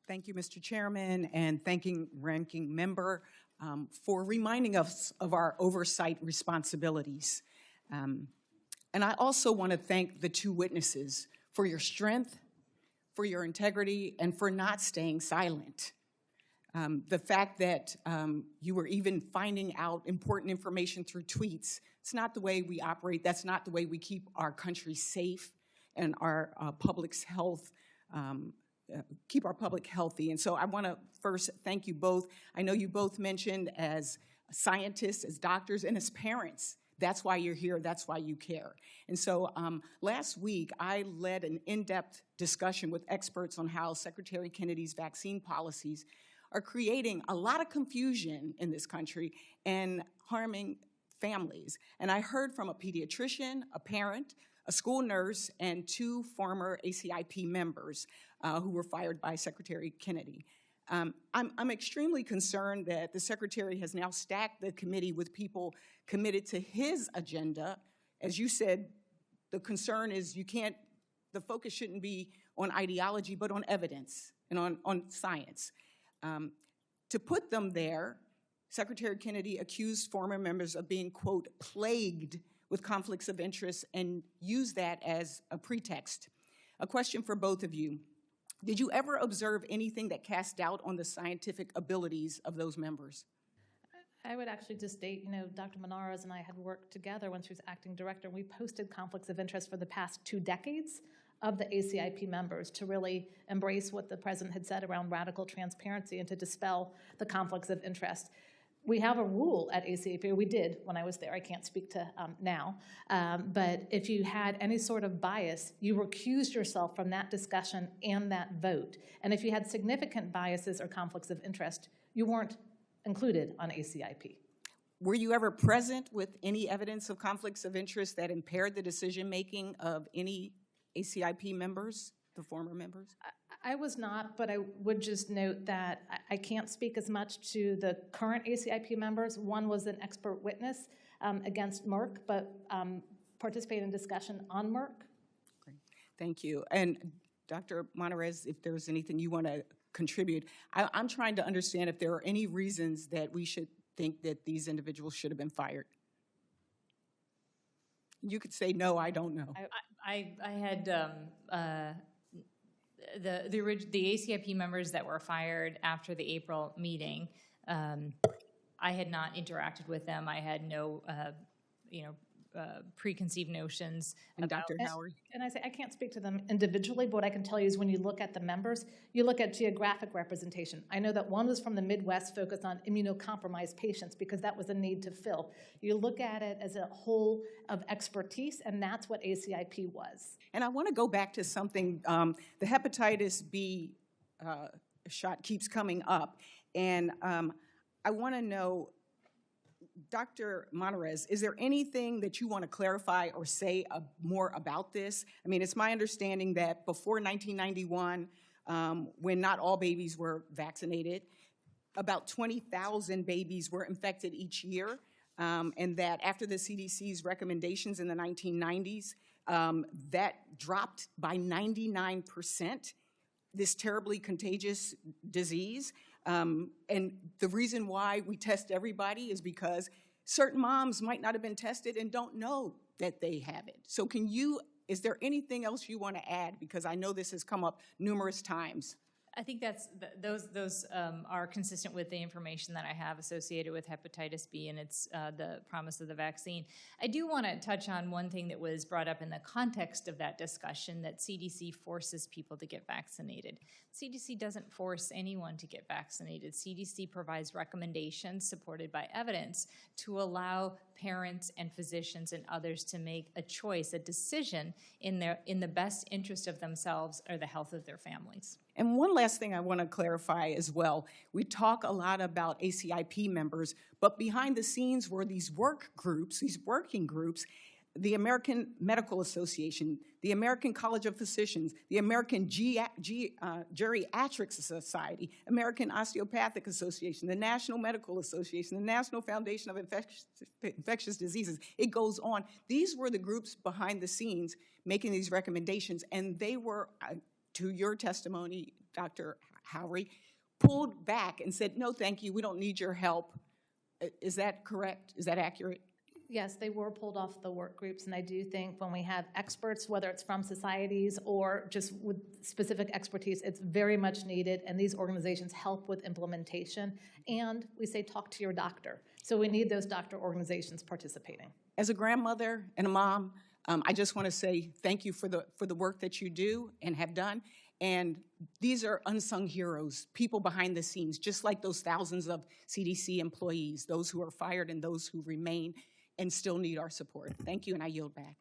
Thank you, Mr. Chairman, and thanking Ranking Member for reminding us of our oversight responsibilities. And I also want to thank the two witnesses for your strength, for your integrity, and for not staying silent. The fact that you were even finding out important information through tweets, it's not the way we operate. That's not the way we keep our country safe and our public's health, keep our public healthy. And so I want to first thank you both. I know you both mentioned as scientists, as doctors, and as parents. That's why you're here. That's why you care. And so last week, I led an in-depth discussion with experts on how Secretary Kennedy's vaccine policies are creating a lot of confusion in this country and harming families. And I heard from a pediatrician, a parent, a school nurse, and two former ACIP members who were fired by Secretary Kennedy. I'm extremely concerned that the Secretary has now stacked the committee with people committed to his agenda. As you said, the concern is the focus shouldn't be on ideology, but on evidence and on science. To put them there, Secretary Kennedy accused former members of being, quote, plagued with conflicts of interest and used that as a pretext. A question for both of you. Did you ever observe anything that cast doubt on the scientific abilities of those members? I would actually just state, Dr. Menares and I had worked together when she was acting director, and we posted conflicts of interest for the past 2 decades of the ACIP members to really embrace what the president had said around radical transparency and to dispel the conflicts of interest. We have a rule at ACIP, we did when I was there, I can't speak to now, but if you had any sort of bias, you recused yourself from that discussion and that vote. And if you had significant biases or conflicts of interest, you weren't included on ACIP. Were you ever present with any evidence of conflicts of interest that impaired the decision-making of any ACIP members, the former members? I was not, but I would just note that I can't speak as much to the current ACIP members. One was an expert witness against Merck, but participated in discussion on Merck. Great. Thank you. And Dr. Menares, if there's anything you want to contribute, I'm trying to understand if there are any reasons that we should think that these individuals should have been fired. You could say, no, I don't know. I had the ACIP members that were fired after the April meeting. I had not interacted with them. I had no, preconceived notions. And Dr. Howard? And I say I can't speak to them individually, but what I can tell you is when you look at the members, you look at geographic representation. I know that one was from the Midwest focused on immunocompromised patients because that was a need to fill. You look at it as a whole of expertise, and that's what ACIP was. And I want to go back to something, the hepatitis B shot keeps coming up, and I want to know, Dr. Menares, is there anything that you want to clarify or say more about this? I mean, it's my understanding that before 1991, when not all babies were vaccinated, about 20,000 babies were infected each year, and that after the CDC's recommendations in the 1990s, that dropped by 99%, this terribly contagious disease. And the reason why we test everybody is because certain moms might not have been tested and don't know that they have it. So is there anything else you want to add? Because I know this has come up numerous times. I think those are consistent with the information that I have associated with hepatitis B and its the promise of the vaccine. I do want to touch on one thing that was brought up in the context of that discussion, that CDC forces people to get vaccinated. CDC doesn't force anyone to get vaccinated. CDC provides recommendations supported by evidence to allow parents and physicians and others to make a choice, a decision in the best interest of themselves or the health of their families. And one last thing I want to clarify as well. We talk a lot about ACIP members, but behind the scenes were these work groups, these working groups, the American Medical Association, the American College of Physicians, the American Geriatric Society, American Osteopathic Association, the National Medical Association, the National Foundation of Infectious Diseases. It goes on. These were the groups behind the scenes making these recommendations, and they were, to your testimony Dr. Howry, pulled back and said, no, thank you, we don't need your help. Is that correct? Is that accurate? Yes, they were pulled off the work groups, and I do think when we have experts, whether it's from societies or just with specific expertise, it's very much needed, and these organizations help with implementation. And we say, talk to your doctor. So we need those doctor organizations participating. As a grandmother and a mom, I just want to say thank you for the work that you do and have done. And these are unsung heroes, people behind the scenes, just like those thousands of CDC employees, those who are fired and those who remain and still need our support. Thank you, and I yield back.